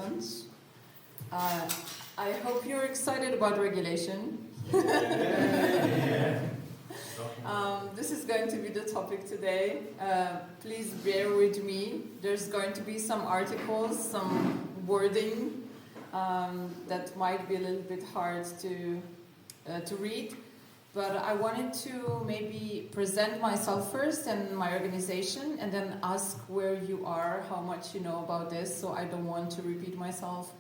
lunch. I hope you're excited about regulation. This is going to be the topic today. Please bear with me. There's going to be some articles, some wording that might be a little bit hard to read. But I wanted to maybe present myself first and my organization, and then ask where you are, how much you know about this, so I don't want to repeat myself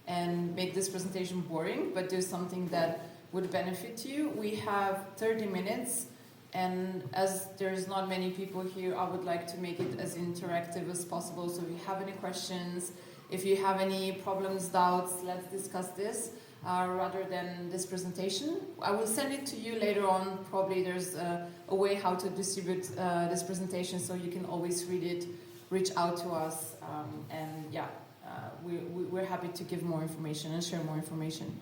and make this presentation boring, but do something that would benefit you. We have 30 minutes, and as there's not many people here, I would like to make it as interactive as possible. So if you have any questions, if you have any problems, doubts, let's discuss this. Rather than this presentation. I will send it to you later on. Probably there's a way how to distribute this presentation, so you can always read it, reach out to us, we're happy to give more information and share more information.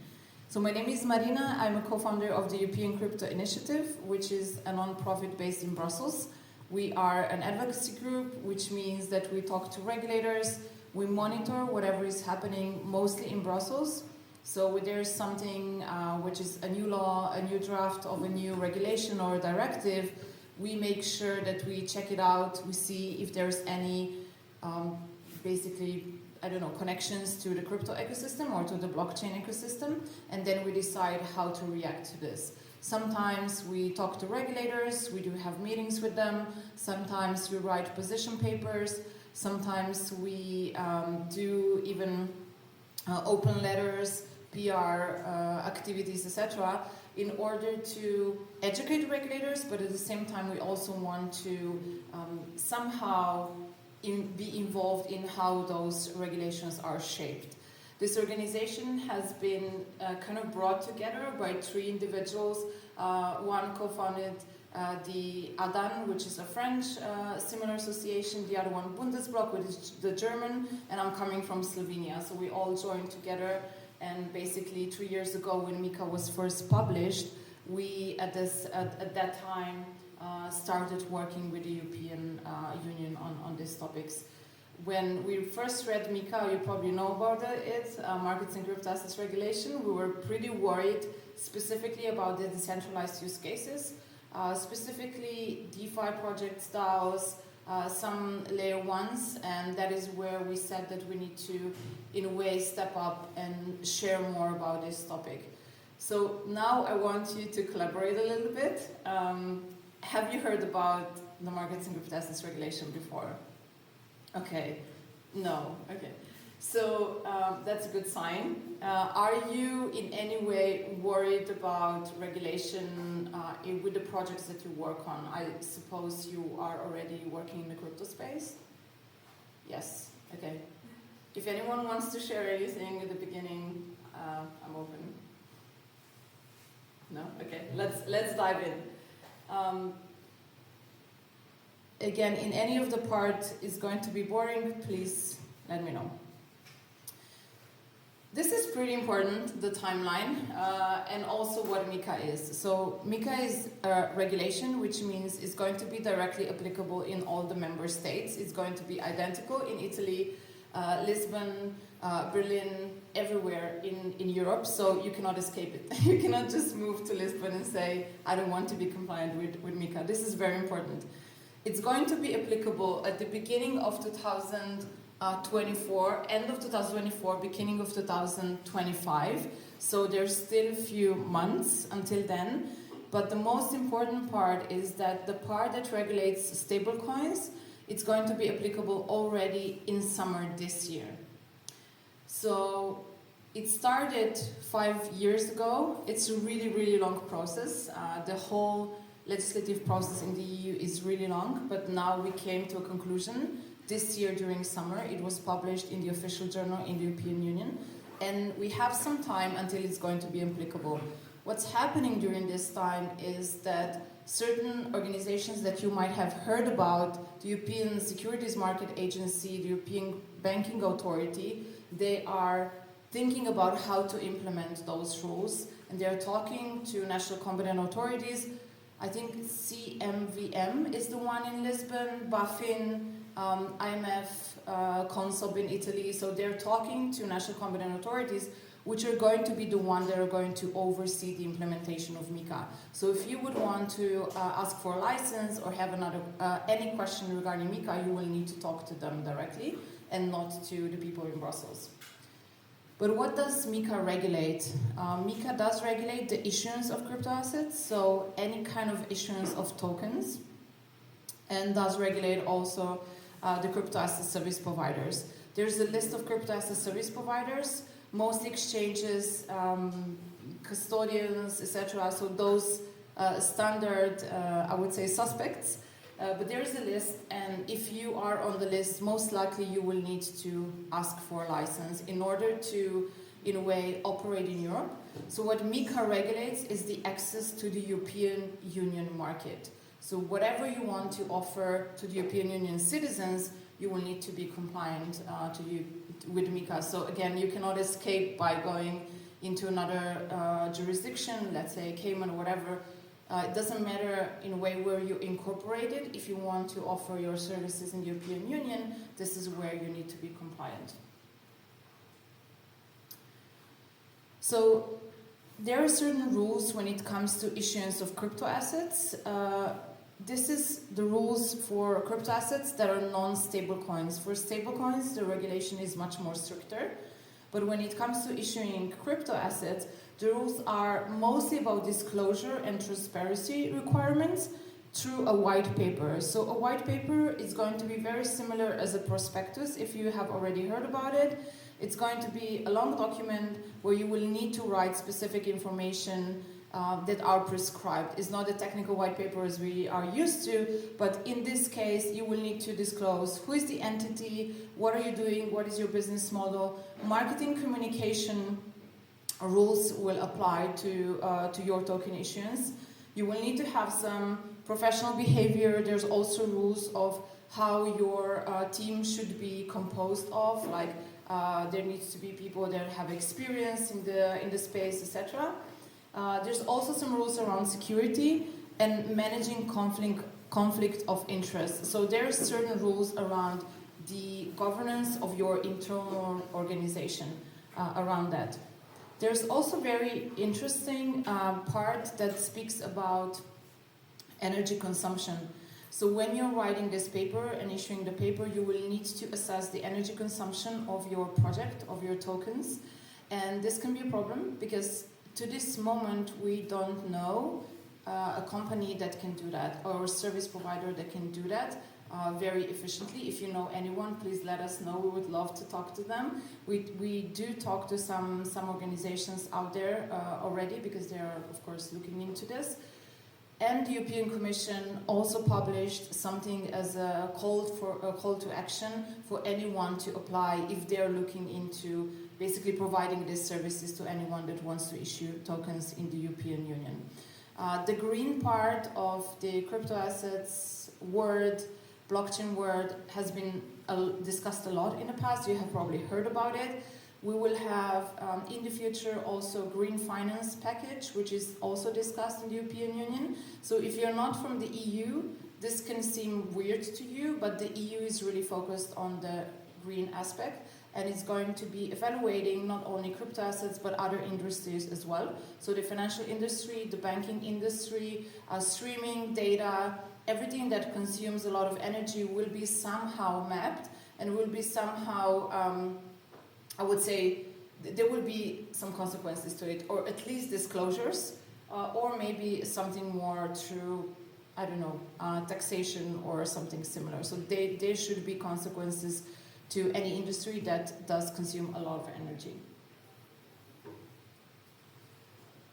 So my name is Marina. I'm a co-founder of the European Crypto Initiative, which is a non-profit based in Brussels. We are an advocacy group, which means that we talk to regulators, we monitor whatever is happening, mostly in Brussels. So when there's something which is a new law, a new draft of a new regulation or a directive, we make sure that we check it out. We see if there's any, connections to the crypto ecosystem or to the blockchain ecosystem, and then we decide how to react to this. Sometimes we talk to regulators, we do have meetings with them, sometimes we write position papers, sometimes we do even open letters, PR activities, etc., in order to educate regulators, but at the same time we also want to somehow be involved in how those regulations are shaped. This organization has been kind of brought together by 3 individuals. One co-founded the ADAN, which is a French similar association, the other one Bundesblock, which is the German, and I'm coming from Slovenia. So we all joined together, and basically 3 years ago when MiCA was first published, we at that time started working with the European Union on these topics. When we first read MiCA, you probably know about it, Markets and Crypto Assets Regulation, we were pretty worried specifically about the decentralized use cases. Specifically DeFi projects, DAOs, some layer 1s, and that is where we said that we need to, in a way, step up and share more about this topic. So now I want you to collaborate a little bit. Have you heard about the Markets and Crypto Assets Regulation before? Okay, no, okay. So that's a good sign. Are you in any way worried about regulation with the projects that you work on? I suppose you are already working in the crypto space? Yes, okay. If anyone wants to share anything at the beginning, I'm open. No? Okay, let's dive in. Again, in any of the part is going to be boring, please let me know. This is pretty important, the timeline, and also what MiCA is. So MiCA is a regulation, which means it's going to be directly applicable in all the member states. It's going to be identical in Italy, Lisbon, Berlin, everywhere in Europe, so you cannot escape it. You cannot just move to Lisbon and say, I don't want to be compliant with MiCA. This is very important. It's going to be applicable at the beginning of 2024, end of 2024, beginning of 2025. So there's still a few months until then. But the most important part is that the part that regulates stablecoins, it's going to be applicable already in summer this year. So it started 5 years ago. It's a really, really long process. The whole legislative process in the EU is really long, but now we came to a conclusion. This year during summer, it was published in the official journal in the European Union, and we have some time until it's going to be applicable. What's happening during this time is that certain organizations that you might have heard about, the European Securities Market Agency, the European Banking Authority, they are thinking about how to implement those rules, and they're talking to national competent authorities. I think CMVM is the one in Lisbon, BaFin, IMF, Consob in Italy, so they're talking to national competent authorities, which are going to be the one that are going to oversee the implementation of MiCA. So if you would want to ask for a license or have any question regarding MiCA, you will need to talk to them directly and not to the people in Brussels. But what does MiCA regulate? MiCA does regulate the issuance of crypto assets, so any kind of issuance of tokens, and does regulate also the crypto asset service providers. There's a list of crypto asset service providers, most exchanges, custodians, etc. So those standard, I would say, suspects. But there is a list, and if you are on the list, most likely you will need to ask for a license in order to, in a way, operate in Europe. So what MiCA regulates is the access to the European Union market. So whatever you want to offer to the European Union citizens, you will need to be compliant with MiCA. So again, you cannot escape by going into another jurisdiction, let's say Cayman or whatever. It doesn't matter in a way where you incorporated. If you want to offer your services in the European Union, this is where you need to be compliant. So there are certain rules when it comes to issuance of crypto assets. This is the rules for crypto assets that are non-stable coins. For stable coins, the regulation is much more stricter. But when it comes to issuing crypto assets, the rules are mostly about disclosure and transparency requirements through a white paper. So a white paper is going to be very similar as a prospectus, if you have already heard about it. It's going to be a long document where you will need to write specific information that are prescribed. It's not a technical white paper as we are used to, but in this case, you will need to disclose who is the entity, what are you doing, what is your business model. Marketing communication rules will apply to your token issuance. You will need to have some professional behavior. There's also rules of how your team should be composed of, like there needs to be people that have experience in the space, etc. There's also some rules around security and managing conflict of interest. So there are certain rules around the governance of your internal organization around that. There's also very interesting part that speaks about energy consumption. So when you're writing this paper and issuing the paper, you will need to assess the energy consumption of your project, of your tokens. And this can be a problem because to this moment, we don't know a company that can do that or a service provider that can do that very efficiently. If you know anyone, please let us know. We would love to talk to them. We do talk to some organizations out there already because they are, of course, looking into this. And the European Commission also published something as a call to action for anyone to apply if they're looking into basically providing these services to anyone that wants to issue tokens in the European Union. The green part of the crypto assets world, blockchain world, has been discussed a lot in the past. You have probably heard about it. We will have in the future also green finance package, which is also discussed in the European Union. So if you're not from the EU, this can seem weird to you, but the EU is really focused on the green aspect, and it's going to be evaluating not only crypto assets but other industries as well. So the financial industry, the banking industry, streaming, data, everything that consumes a lot of energy will be somehow mapped and will be somehow, I would say, there will be some consequences to it, or at least disclosures, or maybe something more through, I don't know, taxation or something similar. So there should be consequences to any industry that does consume a lot of energy.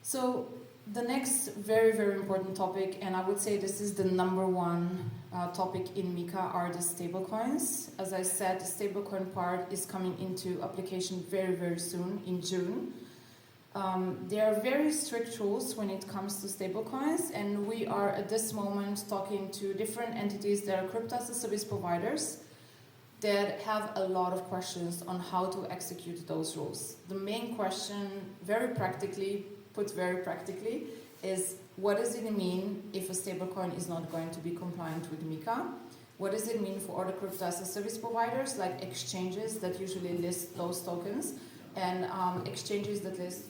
So the next very, very important topic, and I would say this is the number one topic in MiCA, are the stablecoins. As I said, the stablecoin part is coming into application very, very soon in June. There are very strict rules when it comes to stablecoins, and we are at this moment talking to different entities that are crypto as a service providers that have a lot of questions on how to execute those rules. The main question, very practically, is what does it mean if a stablecoin is not going to be compliant with MiCA? What does it mean for other crypto as a service providers, like exchanges that usually list those tokens, and exchanges that list,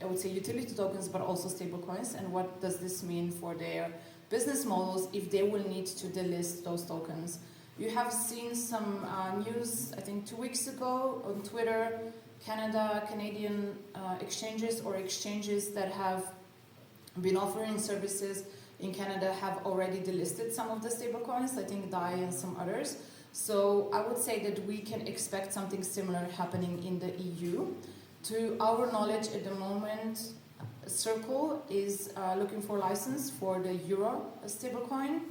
I would say, utility tokens, but also stablecoins, and what does this mean for their business models if they will need to delist those tokens? You have seen some news, I think 2 weeks ago on Twitter, Canadian exchanges or exchanges that have been offering services in Canada have already delisted some of the stablecoins, I think DAI and some others. So I would say that we can expect something similar happening in the EU. To our knowledge at the moment, Circle is looking for a license for the Euro stablecoin,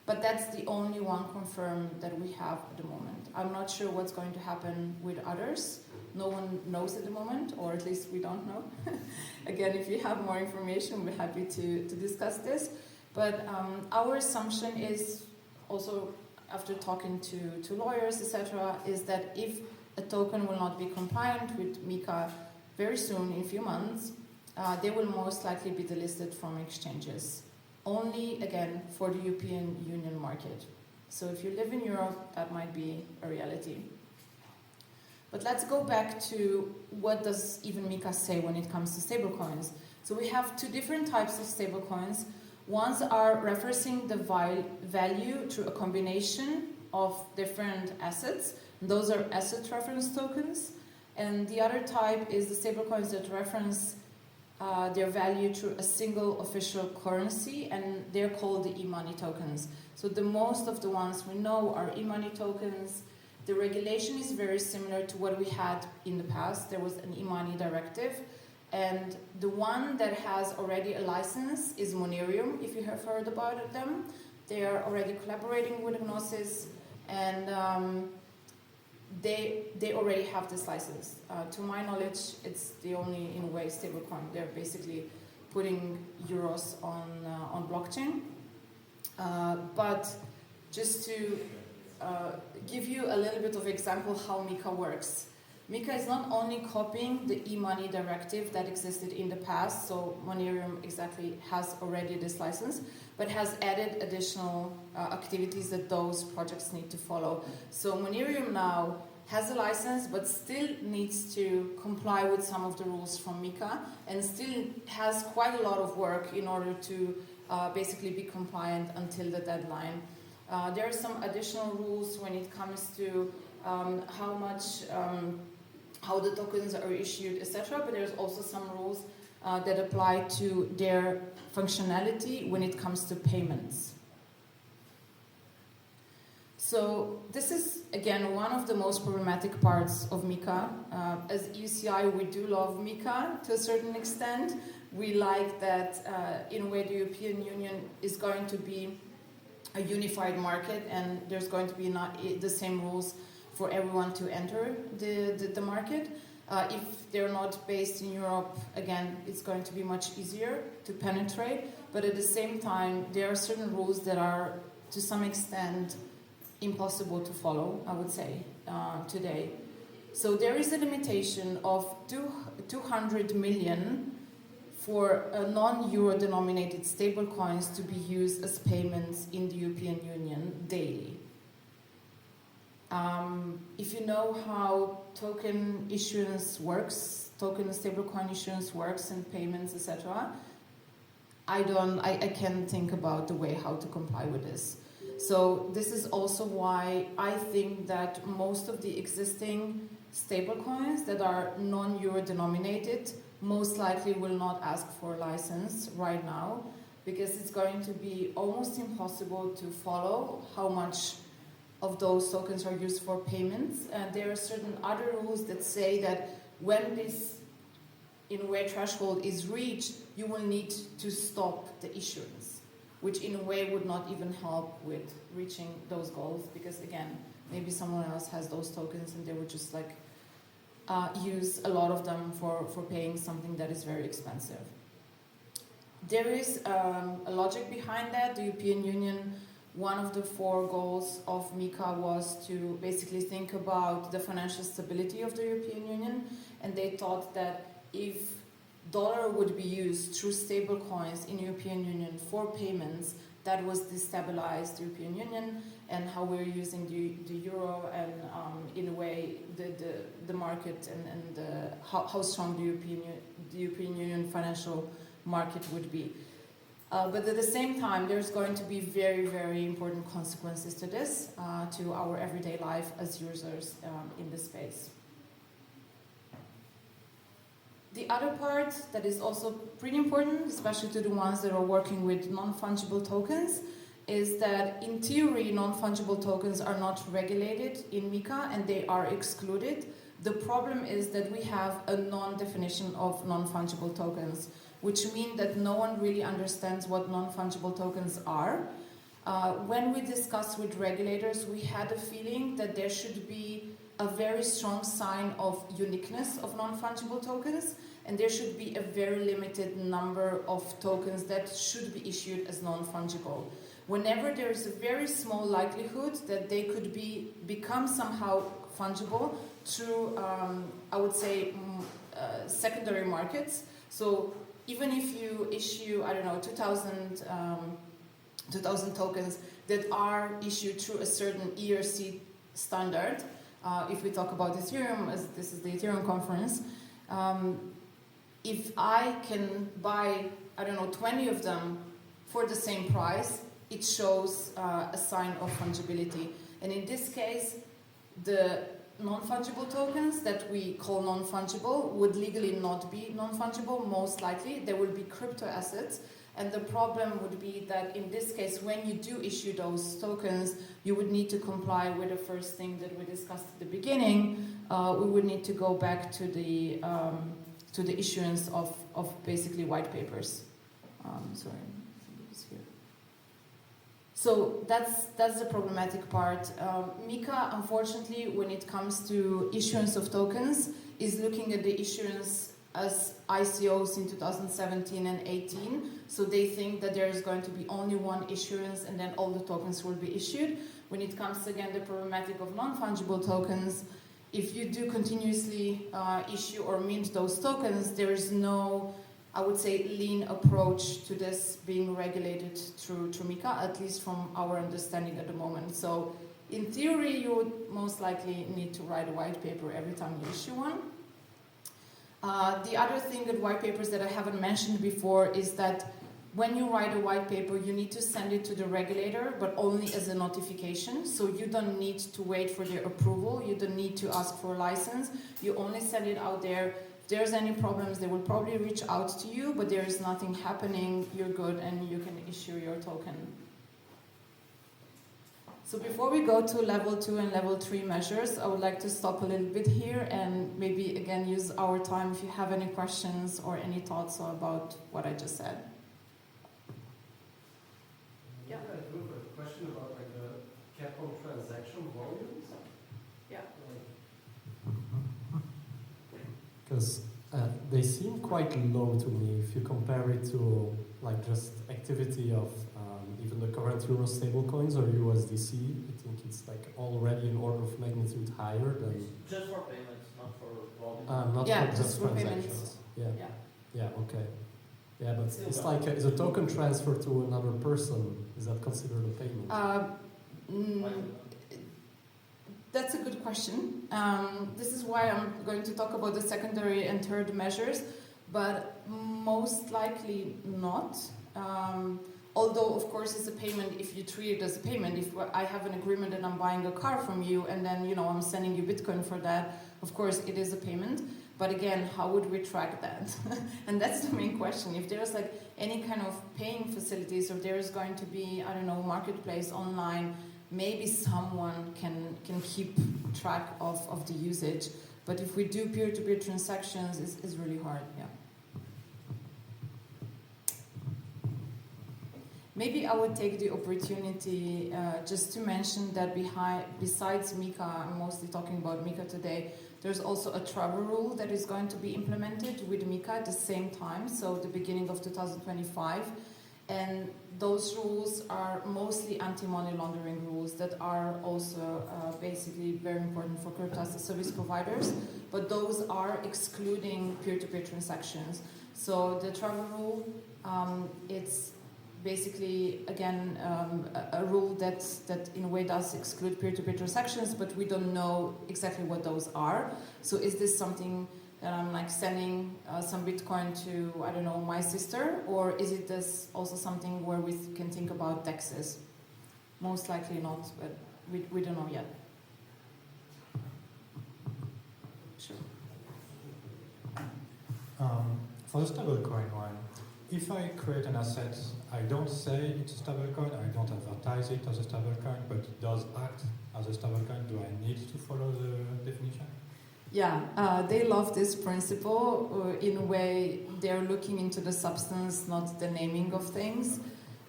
but that's the only one confirmed that we have at the moment. I'm not sure what's going to happen with others. No one knows at the moment, or at least we don't know. Again, if you have more information, we're happy to discuss this. But our assumption is also, after talking to lawyers, etc., is that if a token will not be compliant with MiCA very soon, in a few months, they will most likely be delisted from exchanges. Only, again, for the European Union market. So if you live in Europe, that might be a reality. But let's go back to what does even MiCA say when it comes to stablecoins. So we have two different types of stablecoins. Ones are referencing the value through a combination of different assets. Those are asset reference tokens. And the other type is the stablecoins that reference their value through a single official currency, and they're called the e-money tokens. So the most of the ones we know are e-money tokens. The regulation is very similar to what we had in the past. There was an e-money directive, and the one that has already a license is Monerium, if you have heard about them. They are already collaborating with Gnosis, and they already have this license. To my knowledge, it's the only, in a way, stablecoin. They're basically putting euros on blockchain. But just to give you a little bit of example how MiCA works. MiCA is not only copying the e-money directive that existed in the past, so Monerium exactly has already this license, but has added additional activities that those projects need to follow. So Monerium now has a license, but still needs to comply with some of the rules from MiCA, and still has quite a lot of work in order to basically be compliant until the deadline. There are some additional rules when it comes to how the tokens are issued, etc. But there's also some rules that apply to their functionality when it comes to payments. So this is, again, one of the most problematic parts of MiCA. As EUCI, we do love MiCA to a certain extent. We like that, in a way, the European Union is going to be a unified market, and there's going to be not the same rules for everyone to enter the market. If they're not based in Europe, again, it's going to be much easier to penetrate, but at the same time, there are certain rules that are, to some extent, impossible to follow, I would say, today. So there is a limitation of 200 million for non-euro denominated stablecoins to be used as payments in the European Union daily. If you know how token issuance works, token stablecoin issuance works and payments, etc., I can't think about the way how to comply with this. So this is also why I think that most of the existing stablecoins that are non-euro denominated most likely will not ask for a license right now, because it's going to be almost impossible to follow how much of those tokens are used for payments. And there are certain other rules that say that when this, in a way, threshold is reached, you will need to stop the issuance, which in a way would not even help with reaching those goals, because again, maybe someone else has those tokens and they would just like use a lot of them for paying something that is very expensive. There is a logic behind that. The European Union, one of the 4 goals of MiCA was to basically think about the financial stability of the European Union, and they thought that if dollar would be used through stable coins in European Union for payments, that was destabilized the European Union and how we're using the euro and in a way the market and how strong the European Union financial market would be. But at the same time, there's going to be very, very important consequences to this, to our everyday life as users in this space. The other part that is also pretty important, especially to the ones that are working with non-fungible tokens, is that in theory, non-fungible tokens are not regulated in MiCA and they are excluded. The problem is that we have a non-definition of non-fungible tokens, which means that no one really understands what non-fungible tokens are. When we discussed with regulators, we had a feeling that there should be a very strong sign of uniqueness of non-fungible tokens, and there should be a very limited number of tokens that should be issued as non-fungible. Whenever there is a very small likelihood that they could become somehow fungible through, I would say, secondary markets. So even if you issue, I don't know, 2,000 tokens that are issued through a certain ERC standard, if we talk about Ethereum, as this is the Ethereum conference, if I can buy, I don't know, 20 of them for the same price, it shows a sign of fungibility. And in this case, the non-fungible tokens that we call non-fungible would legally not be non-fungible, most likely. They will be crypto assets. And the problem would be that in this case, when you do issue those tokens, you would need to comply with the first thing that we discussed at the beginning. We would need to go back to the issuance of basically white papers. Sorry. So that's the problematic part. MiCA, unfortunately, when it comes to issuance of tokens, is looking at the issuance as ICOs in 2017 and 18. So they think that there is going to be only one issuance and then all the tokens will be issued. When it comes to, again, the problematic of non-fungible tokens, if you do continuously issue or mint those tokens, there is no, I would say, lean approach to this being regulated through MiCA, at least from our understanding at the moment. So in theory, you would most likely need to write a white paper every time you issue one. The other thing with white papers that I haven't mentioned before is that when you write a white paper, you need to send it to the regulator, but only as a notification. So you don't need to wait for their approval. You don't need to ask for a license. You only send it out there. If there's any problems, they will probably reach out to you, but there is nothing happening. You're good, and you can issue your token. So before we go to level 2 and level 3 measures, I would like to stop a little bit here and maybe again use our time if you have any questions or any thoughts about what I just said. Yeah, I do have a question about like the cap on transaction volumes. Yeah. Because they seem quite low to me if you compare it to like just activity of even the current euro stablecoins or USDC. I think it's like already an order of magnitude higher than. Just for payments, not for volume. Not yeah, for just for transactions. payments. Yeah, okay. Yeah, but it's like is a token transfer to another person, is that considered a payment? That's a good question. This is why I'm going to talk about the secondary and third measures, but most likely not. Although, of course, it's a payment if you treat it as a payment. If I have an agreement and I'm buying a car from you and then, I'm sending you Bitcoin for that, of course, it is a payment. But again, how would we track that? And that's the main question. If there's like any kind of paying facilities or there's going to be, I don't know, marketplace online, maybe someone can keep track of the usage. But if we do peer-to-peer transactions, it's really hard, yeah. Maybe I would take the opportunity just to mention that besides MiCA, I'm mostly talking about MiCA today, there's also a travel rule that is going to be implemented with MiCA at the same time, so the beginning of 2025. And those rules are mostly anti-money laundering rules that are also basically very important for crypto as a service providers, but those are excluding peer-to-peer transactions. So the travel rule, it's basically, again, a rule that in a way does exclude peer-to-peer transactions, but we don't know exactly what those are. So is this something that I'm like sending some Bitcoin to, I don't know, my sister, or is it this also something where we can think about taxes? Most likely not, but we don't know yet. Sure. For the stablecoin one, if I create an asset, I don't say it's a stablecoin, I don't advertise it as a stablecoin, but it does act as a stablecoin. Do I need to follow the definition? Yeah, they love this principle. In a way, they're looking into the substance, not the naming of things.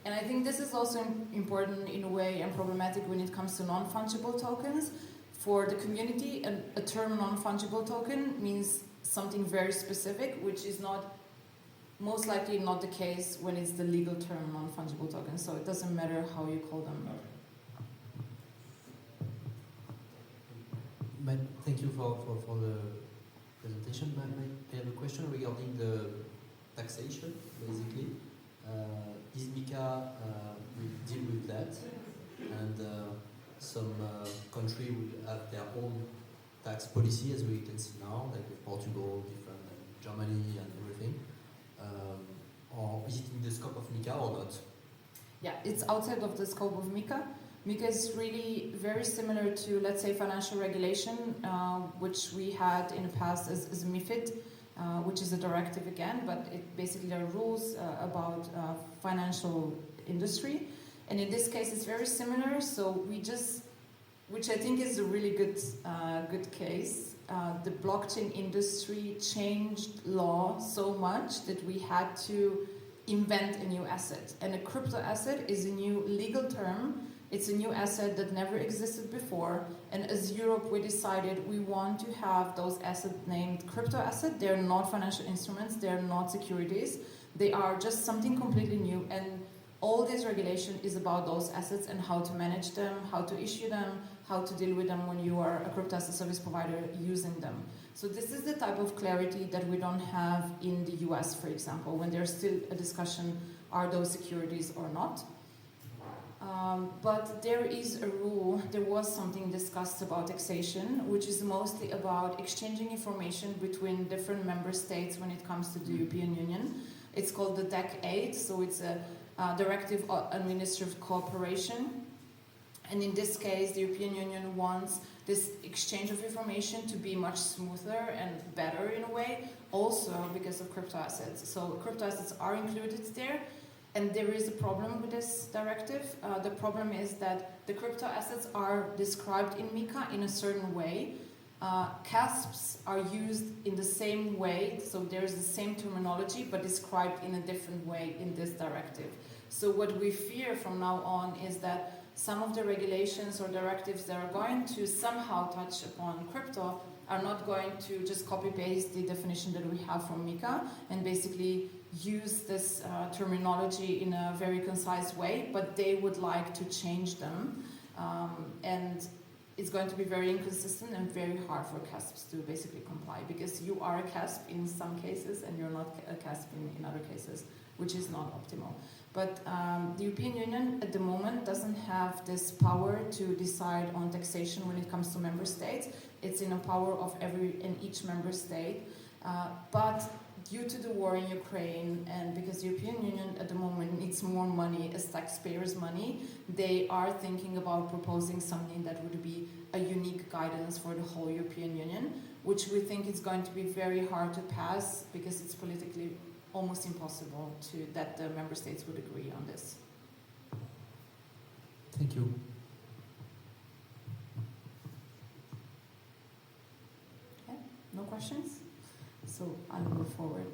And I think this is also important in a way and problematic when it comes to non-fungible tokens. For the community, a term non-fungible token means something very specific, which is not most likely not the case when it's the legal term non-fungible token. So it doesn't matter how you call them. But thank you for the presentation. I have a question regarding the taxation, basically. Is MiCA will deal with that? And some country will have their own tax policy, as we can see now, like with Portugal, different, Germany and everything. Or is it in the scope of MiCA or not? Yeah, it's outside of the scope of MiCA. MiCA is really very similar to, let's say, financial regulation, which we had in the past as MiFID, which is a directive again, but it basically are rules about financial industry. And in this case, it's very similar. So we just, which I think is a really good case. The blockchain industry changed law so much that we had to invent a new asset. And a crypto asset is a new legal term. It's a new asset that never existed before. And as Europe, we decided we want to have those assets named crypto asset. They're not financial instruments. They're not securities. They are just something completely new. And all this regulation is about those assets and how to manage them, how to issue them, how to deal with them when you are a crypto asset service provider using them. So this is the type of clarity that we don't have in the US, for example, when there's still a discussion, are those securities or not? But there is a rule, there was something discussed about taxation, which is mostly about exchanging information between different member states when it comes to the European Union. It's called the DAC 8, so it's a Directive on Administrative Cooperation. And in this case, the European Union wants this exchange of information to be much smoother and better in a way, also because of crypto assets. So crypto assets are included there, and there is a problem with this directive. The problem is that the crypto assets are described in MiCA in a certain way. CASPs are used in the same way, so there's the same terminology, but described in a different way in this directive. So what we fear from now on is that some of the regulations or directives that are going to somehow touch upon crypto are not going to just copy-paste the definition that we have from MiCA and basically use this terminology in a very concise way, but they would like to change them. And it's going to be very inconsistent and very hard for CASPs to basically comply, because you are a CASP in some cases and you're not a CASP in other cases, which is not optimal. But the European Union at the moment doesn't have this power to decide on taxation when it comes to member states. It's in the power of every and each member state. But due to the war in Ukraine, and because the European Union at the moment needs more money as taxpayers' money, they are thinking about proposing something that would be a unique guidance for the whole European Union, which we think is going to be very hard to pass because it's politically almost impossible that the member states would agree on this. Thank you. Okay, no questions? So I'll move forward.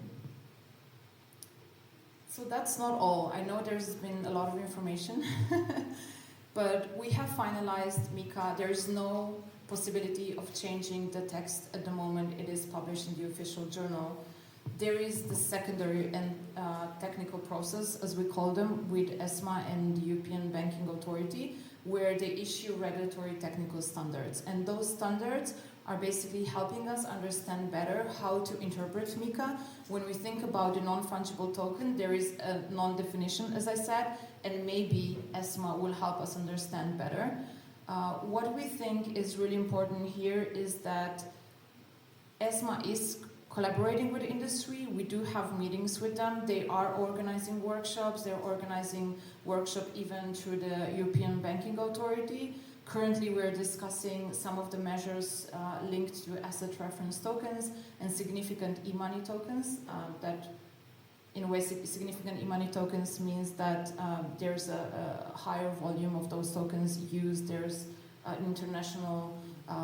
So that's not all. I know there's been a lot of information, but we have finalized MiCA. There is no possibility of changing the text at the moment. It is published in the official journal. There is the secondary and technical process, as we call them, with ESMA and the European Banking Authority, where they issue regulatory technical standards. And those standards are basically helping us understand better how to interpret MiCA. When we think about the non-fungible token, there is a non-definition, as I said, and maybe ESMA will help us understand better. What we think is really important here is that ESMA is collaborating with the industry. We do have meetings with them. They are organizing workshops. They're organizing workshops even through the European Banking Authority. Currently, we're discussing some of the measures linked to asset reference tokens and significant e-money tokens. That, in a way, significant e-money tokens means that there's a higher volume of those tokens used. There's an international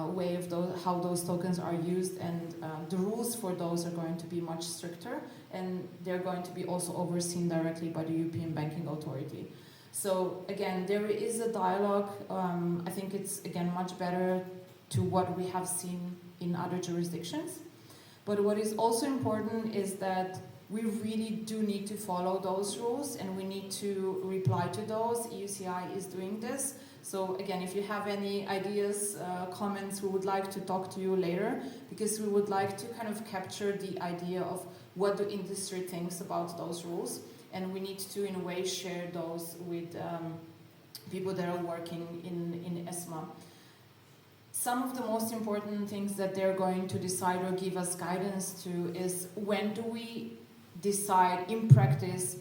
way of how those tokens are used, and the rules for those are going to be much stricter, and they're going to be also overseen directly by the European Banking Authority. So again, there is a dialogue. I think it's, again, much better to what we have seen in other jurisdictions. But what is also important is that we really do need to follow those rules, and we need to reply to those. EUCI is doing this. So again, if you have any ideas, comments, we would like to talk to you later, because we would like to kind of capture the idea of what the industry thinks about those rules. And we need to, in a way, share those with people that are working in ESMA. Some of the most important things that they're going to decide or give us guidance to is, when do we decide in practice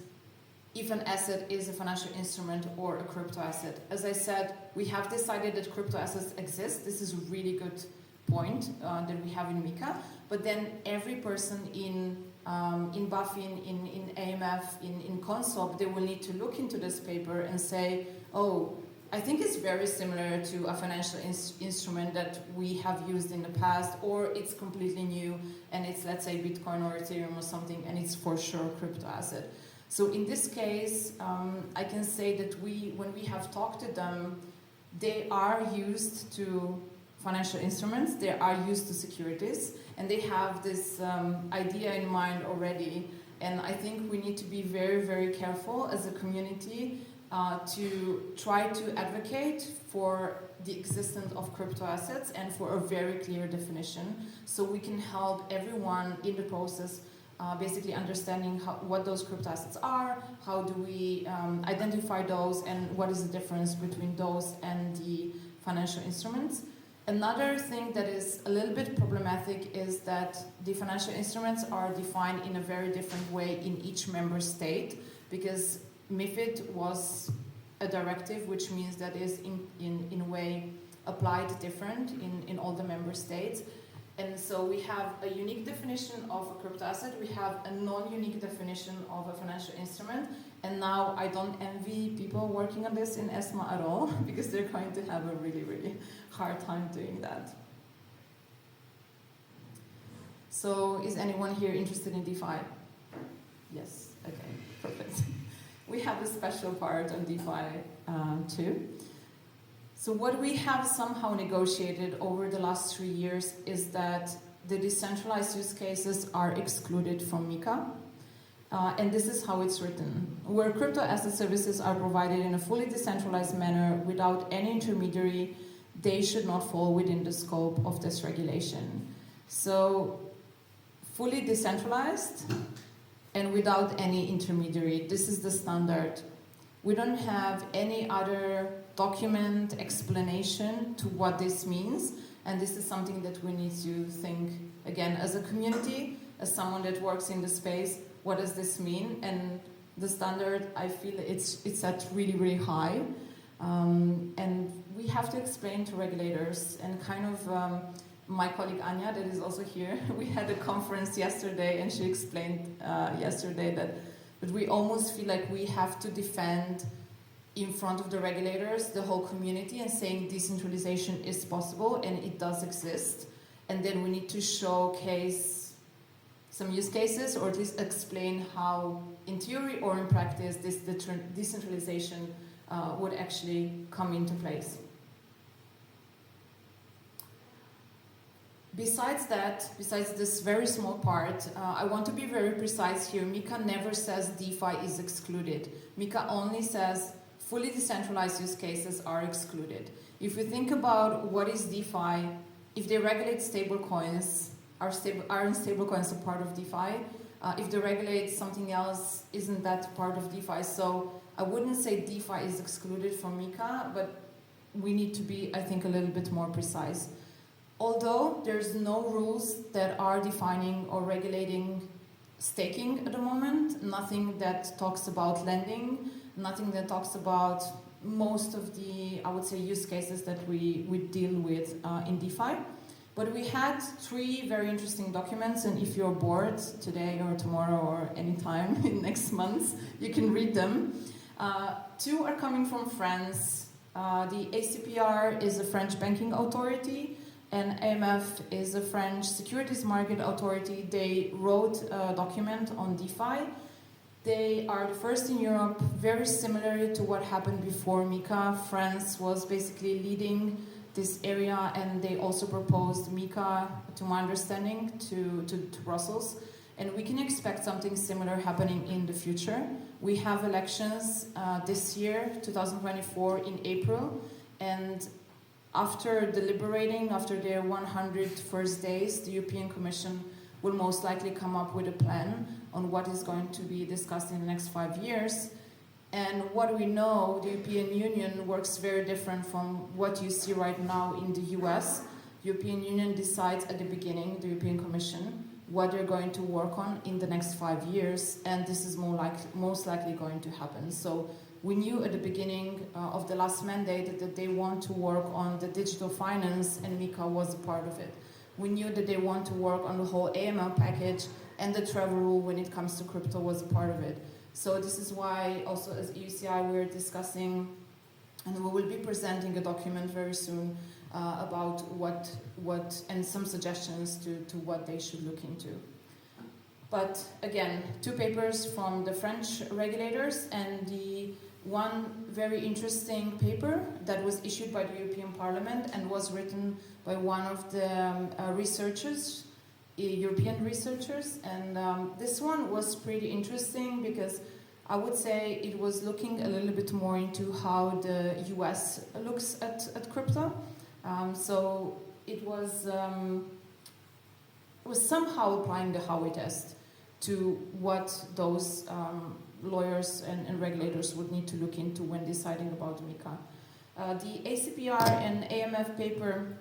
if an asset is a financial instrument or a crypto asset. As I said, we have decided that crypto assets exist. This is a really good point that we have in MiCA. But then every person in BaFin, in AMF, in Consop, they will need to look into this paper and say, oh, I think it's very similar to a financial instrument that we have used in the past, or it's completely new and it's, let's say, Bitcoin or Ethereum or something, and it's for sure a crypto asset. So in this case, I can say that when we have talked to them, they are used to financial instruments, they are used to securities, and they have this idea in mind already. And I think we need to be very, very careful as a community to try to advocate for the existence of crypto assets and for a very clear definition, so we can help everyone in the process basically understanding what those crypto assets are, how do we identify those, and what is the difference between those and the financial instruments. Another thing that is a little bit problematic is that the financial instruments are defined in a very different way in each member state, because MiFID was a directive, which means that is in a way applied different in all the member states. And so we have a unique definition of a crypto asset, we have a non-unique definition of a financial instrument, and now I don't envy people working on this in ESMA at all, because they're going to have a really, really hard time doing that. So is anyone here interested in DeFi? Yes, okay, perfect. We have a special part on DeFi too. So what we have somehow negotiated over the last 3 years is that the decentralized use cases are excluded from MiCA. And this is how it's written. Where crypto asset services are provided in a fully decentralized manner without any intermediary, they should not fall within the scope of this regulation. So fully decentralized and without any intermediary, this is the standard. We don't have any other document explanation to what this means, and this is something that we need to think again as a community, as someone that works in the space, what does this mean? And the standard, I feel it's set really, really high, and we have to explain to regulators, and kind of my colleague Anya, that is also here, we had a conference yesterday, and she explained yesterday that we almost feel like we have to defend in front of the regulators the whole community and saying decentralization is possible and it does exist, and then we need to showcase some use cases, or at least explain how in theory or in practice this decentralization would actually come into place. Besides that, besides this very small part, I want to be very precise here. MiCA never says DeFi is excluded. MiCA only says fully decentralized use cases are excluded. If we think about what is DeFi, if they regulate stable coins, aren't stable coins a part of DeFi? If they regulate something else, isn't that part of DeFi? So I wouldn't say DeFi is excluded from MiCA, but we need to be, I think, a little bit more precise. Although there's no rules that are defining or regulating staking at the moment, nothing that talks about lending, nothing that talks about most of the, I would say, use cases that we deal with in DeFi. But we had 3 very interesting documents, and if you're bored today or tomorrow or any time in next months, you can read them. 2 are coming from France. The ACPR is a French banking authority, and AMF is a French securities market authority. They wrote a document on DeFi. They are the first in Europe, very similar to what happened before MiCA. France was basically leading this area, and they also proposed MiCA, to my understanding, to Brussels. And we can expect something similar happening in the future. We have elections this year, 2024, in April, and after deliberating, after their 100 first days, the European Commission will most likely come up with a plan on what is going to be discussed in the next 5 years. And what we know, the European Union works very different from what you see right now in the US. European Union decides at the beginning, the European Commission, what they're going to work on in the next 5 years, and this is most likely going to happen. So we knew at the beginning of the last mandate that they want to work on the digital finance, and MiCA was a part of it. We knew that they want to work on the whole AML package, and the travel rule when it comes to crypto was a part of it. So this is why also as EUCI we're discussing, and we will be presenting a document very soon about what and some suggestions to what they should look into. But again, 2 papers from the French regulators, and the one very interesting paper that was issued by the European Parliament and was written by one of the researchers, European researchers, and this one was pretty interesting because I would say it was looking a little bit more into how the US looks at crypto. So it was somehow applying the Howey test to what those lawyers and regulators would need to look into when deciding about MiCA. The ACPR and AMF paper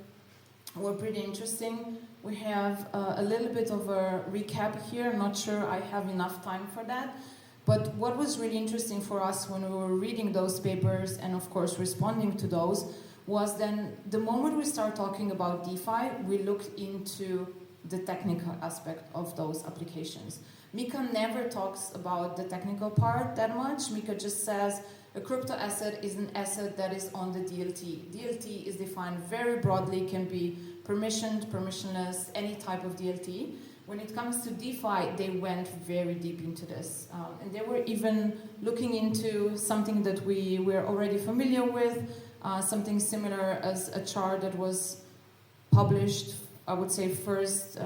were pretty interesting. We have a little bit of a recap here. I'm not sure I have enough time for that. But what was really interesting for us when we were reading those papers and of course responding to those was then the moment we start talking about DeFi, we looked into the technical aspect of those applications. MiCA never talks about the technical part that much. MiCA just says a crypto asset is an asset that is on the DLT. DLT is defined very broadly, can be permissioned, permissionless, any type of DLT. When it comes to DeFi, they went very deep into this. And they were even looking into something that we were already familiar with, something similar as a chart that was published, I would say first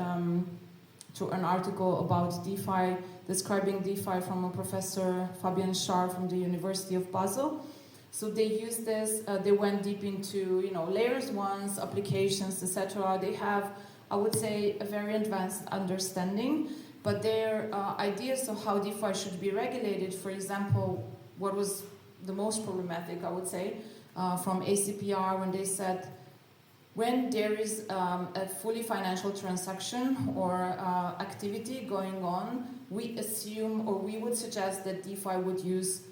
to an article about DeFi, describing DeFi from a professor, Fabian Scharr from the University of Basel. So they used this, they went deep into layers 1s, applications, etc. They have, I would say, a very advanced understanding, but their ideas of how DeFi should be regulated, for example, what was the most problematic, I would say, from ACPR when they said, when there is a fully financial transaction or activity going on, we assume or we would suggest that DeFi would use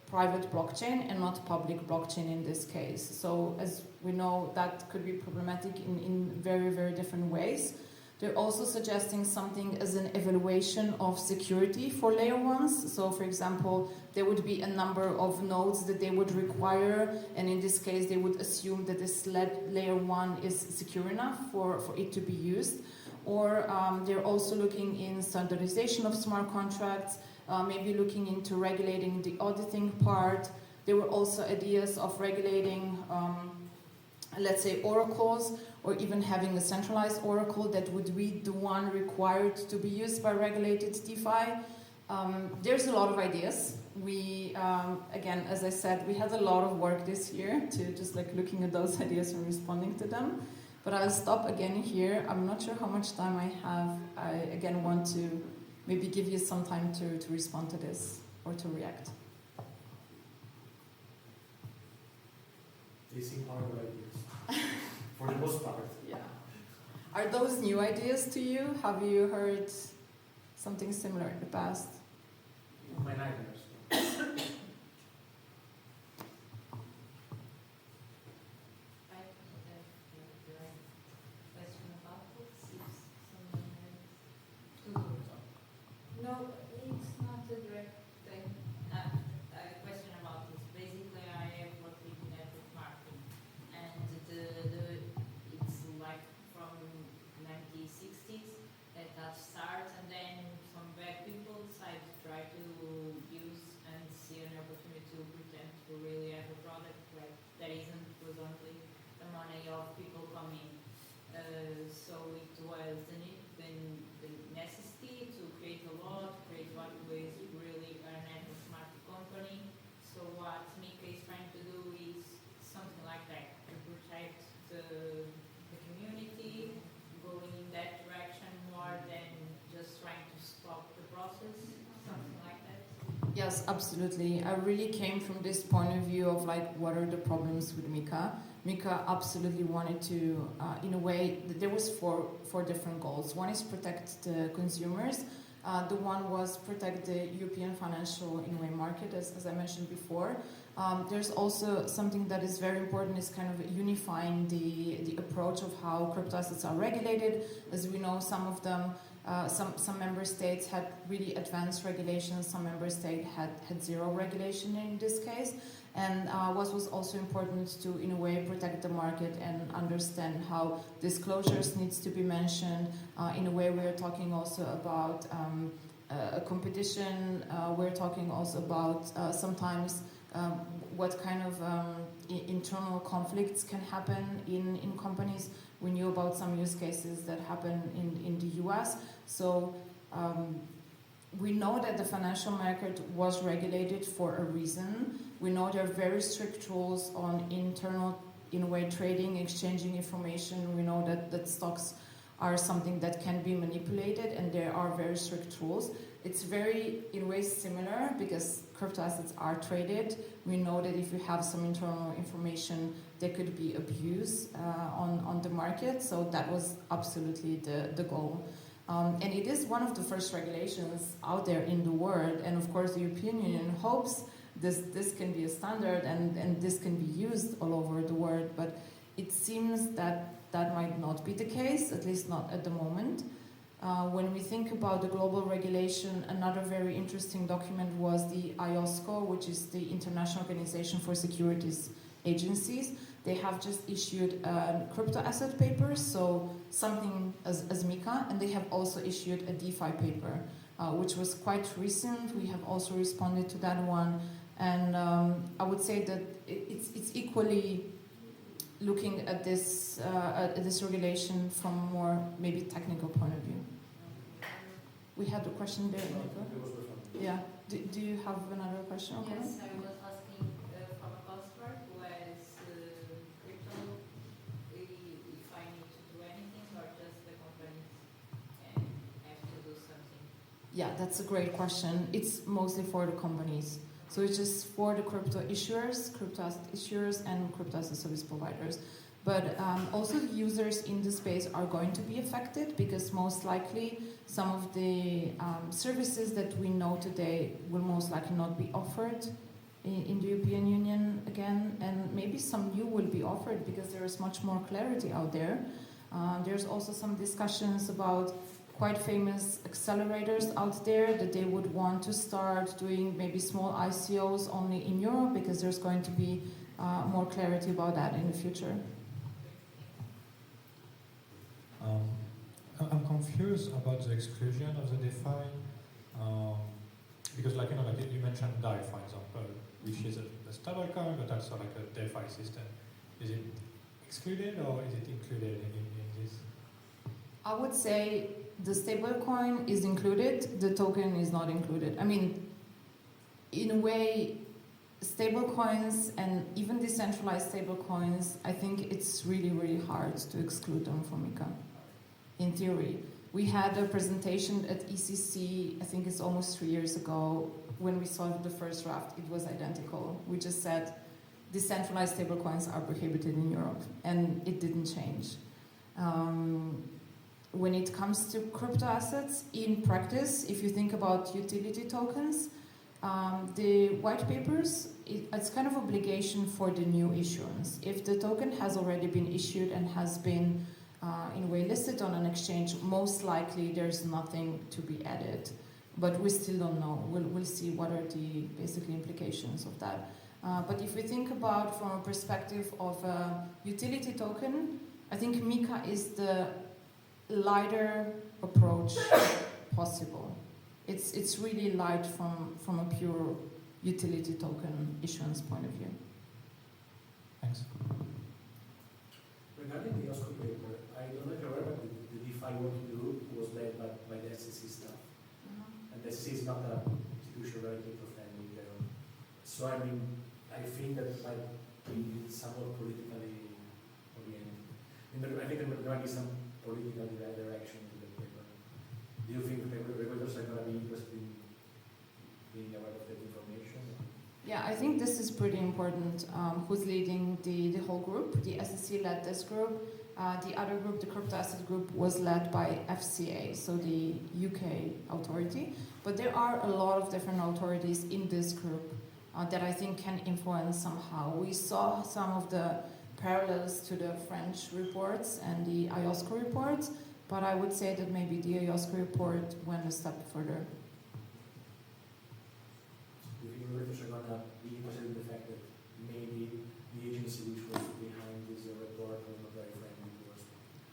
private blockchain and not public blockchain in this case. So as we know, that could be problematic in very, very different ways. They're also suggesting something as an evaluation of security for layer 1s. So for example, there would be a number of nodes that they would require, and in this case they would assume that this layer 1 is secure enough for it to be used. Or they're also looking in standardization of smart contracts, maybe looking into regulating the auditing part. There were also ideas of regulating, let's say, oracles, or even having a centralized oracle that would be the one required to be used by regulated DeFi. There's a lot of ideas. We, again, as I said, we had a lot of work this year to just looking at those ideas and responding to them. But I'll stop again here. I'm not sure how much time I have. I again want to maybe give you some time to respond to this or to react. They seem horrible ideas. For the most part. Yeah. Are those new ideas to you? Have you heard something similar in the past? My nightmares. No, it's not a direct thing. A question about this. Basically, I have worked with network marketing, and it's like from 1960s that starts, and then some bad people decide to try to use and see an opportunity to pretend to really have a product like that isn't presently the money of people coming. So it was the necessity to create a law, to create what was really a network market company. So what MiCA is trying to do is something like that, to protect the community, going in that direction more than just trying to stop the process, something like that. Yes, absolutely. I really came from this point of view of like, what are the problems with MiCA? MiCA absolutely wanted to, in a way, there was four different goals. One is protect the consumers. The one was protect the European financial, in a way, market, as I mentioned before. There's also something that is very important, is kind of unifying the approach of how crypto assets are regulated. As we know, some of them, some member states had really advanced regulations, some member states had zero regulation in this case. And what was also important to, in a way, protect the market and understand how disclosures needs to be mentioned. In a way, we're talking also about a competition. We're talking also about sometimes what kind of internal conflicts can happen in companies. We knew about some use cases that happen in the US. So we know that the financial market was regulated for a reason. We know there are very strict rules on internal, in a way, trading, exchanging information. We know that stocks are something that can be manipulated, and there are very strict rules. It's very, in a way, similar because crypto assets are traded. We know that if you have some internal information, there could be abuse on the market. So that was absolutely the goal. And it is one of the first regulations out there in the world. And of course, the European Union hopes this can be a standard and this can be used all over the world. But it seems that might not be the case, at least not at the moment. When we think about the global regulation, another very interesting document was the IOSCO, which is the International Organization for Securities Agencies. They have just issued a crypto asset paper, so something as MiCA, and they have also issued a DeFi paper, which was quite recent. We have also responded to that one, and I would say that it's equally looking at this regulation from a more maybe technical point of view. We had a question there, Nico. Yeah. Do you have another question? Okay. Yes, I was asking from a customer who has crypto, if I need to do anything or just the companies have to do something. Yeah, that's a great question. It's mostly for the companies. So it's just for the crypto issuers, crypto asset issuers, and crypto asset service providers. But also the users in the space are going to be affected because most likely some of the services that we know today will most likely not be offered in the European Union again, and maybe some new will be offered because there is much more clarity out there. There's also some discussions about quite famous accelerators out there that they would want to start doing maybe small ICOs only in Europe because there's going to be more clarity about that in the future. I'm confused about the exclusion of the DeFi because, like you mentioned DAI, for example, which is a stablecoin, but also like a DeFi system. Is it excluded or is it included in this? I would say the stablecoin is included, the token is not included. I mean, in a way, stablecoins and even decentralized stablecoins, I think it's really, really hard to exclude them from MiCA, in theory. We had a presentation at ECC, I think it's almost 3 years ago, when we saw the first draft, it was identical. We just said decentralized stablecoins are prohibited in Europe, and it didn't change. When it comes to crypto assets, in practice, if you think about utility tokens, the white papers, it's kind of obligation for the new issuance. If the token has already been issued and has been in a way listed on an exchange, most likely there's nothing to be added. But we still don't know. We'll see what are the basically implications of that. But if we think about from a perspective of a utility token, I think MiCA is the lighter approach possible. It's really light from a pure utility token issuance point of view. Thanks. Regarding the EUCI paper, I don't know if you remember the DeFi working group was led by the SEC staff. And the SEC is not an institution very crypto-friendly. So I mean, I think that might be somewhat politically oriented. I think there might be some political direction to the paper. Do you think the regulators are going to be interested in being aware of that information? Yeah, I think this is pretty important. Who's leading the whole group? The SEC led this group. The other group, the crypto asset group, was led by FCA, so the UK authority. But there are a lot of different authorities in this group that I think can influence somehow. We saw some of the parallels to the French reports and the EUCI reports, but I would say that maybe the EUCI report went a step further. Do you think regulators are going to be interested in the fact that maybe the agency which was behind this report was not very friendly towards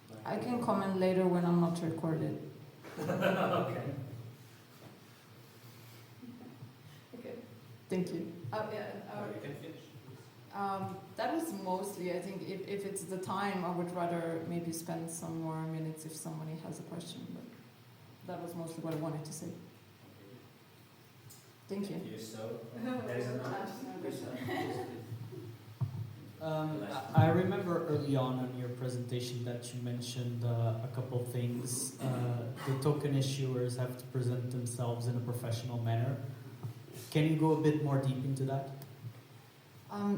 them? I can comment later when I'm not recorded. Okay. Okay. Thank you. You can finish. That was mostly, I think, if it's the time, I would rather maybe spend some more minutes if somebody has a question, but that was mostly what I wanted to say. Thank you. So, there is another question. I remember early on in your presentation that you mentioned a couple things. The token issuers have to present themselves in a professional manner. Can you go a bit more deep into that?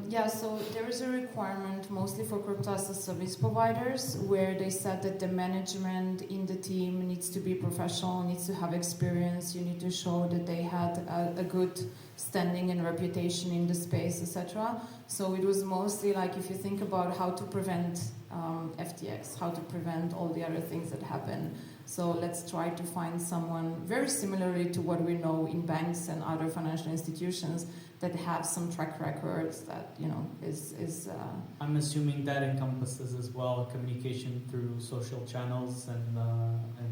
Yeah, so there is a requirement mostly for crypto asset service providers where they said that the management in the team needs to be professional, needs to have experience, you need to show that they had a good standing and reputation in the space, etc. So it was mostly like if you think about how to prevent FTX, how to prevent all the other things that happen. So let's try to find someone very similarly to what we know in banks and other financial institutions that have some track records that, you know, is I'm assuming that encompasses as well communication through social channels and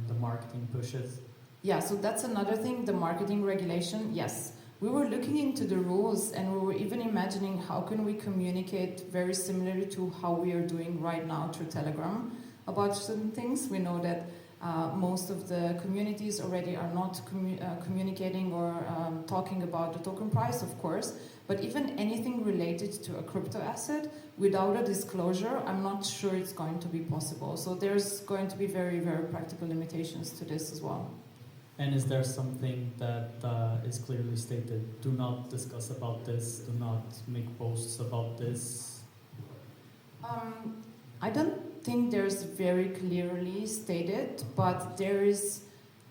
the marketing pushes. Yeah, so that's another thing, the marketing regulation, yes. We were looking into the rules and we were even imagining how can we communicate very similarly to how we are doing right now through Telegram about certain things. We know that most of the communities already are not communicating or talking about the token price, of course, but even anything related to a crypto asset without a disclosure, I'm not sure it's going to be possible. So there's going to be very, very practical limitations to this as well. And is there something that is clearly stated? Do not discuss about this, do not make posts about this? I don't think there's very clearly stated, but there is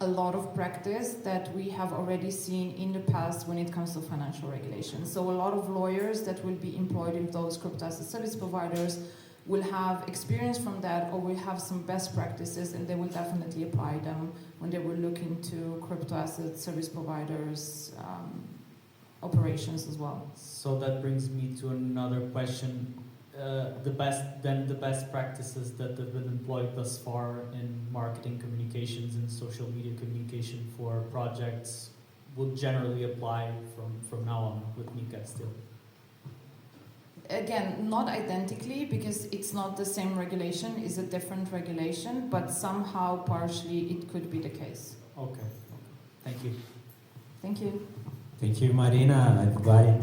a lot of practice that we have already seen in the past when it comes to financial regulation. So a lot of lawyers that will be employed in those crypto asset service providers will have experience from that or will have some best practices and they will definitely apply them when they will look into crypto asset service providers operations as well. So that brings me to another question. The best practices that have been employed thus far in marketing communications and social media communication for projects would generally apply from now on with MiCA still? Again, not identically because it's not the same regulation, it's a different regulation, but somehow partially it could be the case. Okay. Thank you. Thank you. Thank you, Marina, everybody.